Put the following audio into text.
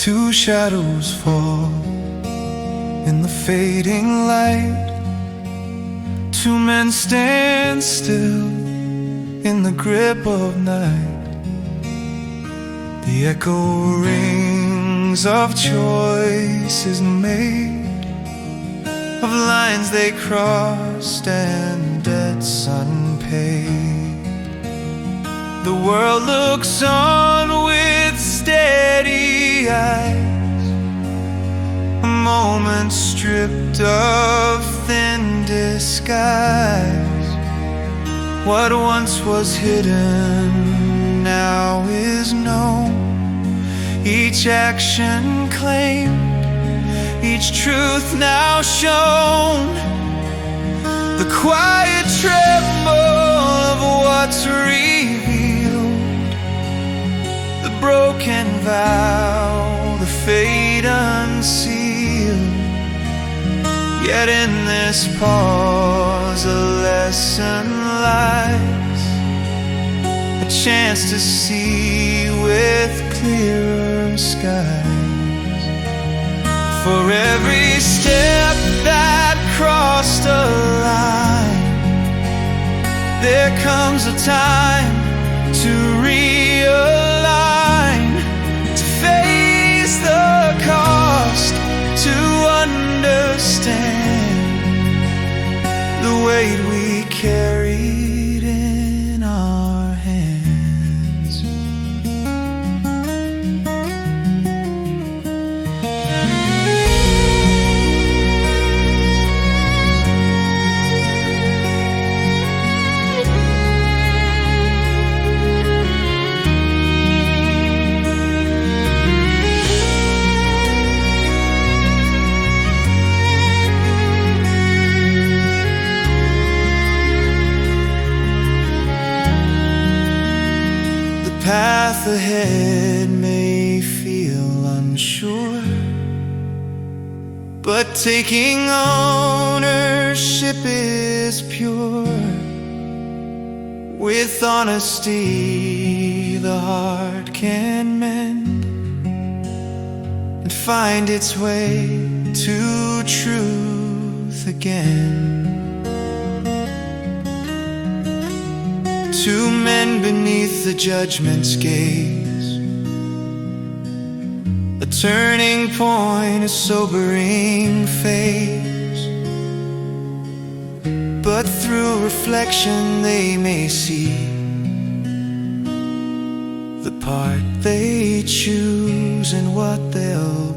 Two shadows fall in the fading light. Two men stand still in the grip of night. The echo rings of choices made, of lines they crossed and debts unpaid. The world looks on with steady eyes, a moment stripped of thin disguise. What once was hidden now is known, each action claimed, each truth now shown. The quiet tremble of what's revealed, the broken vow, the fate unsealed. Yet in this pause a lesson lies, a chance to see with clearer skies. For every step that crossed a line, there comes a time to realign, to face the cost, to understand the weight we carried in our hands. The path ahead may feel unsure, but taking ownership is pure. With honesty the heart can mend and find its way to truth again. Two men beneath the judgment's gaze, a turning point, a sobering phase. But through reflection they may see the part they choose and what they'll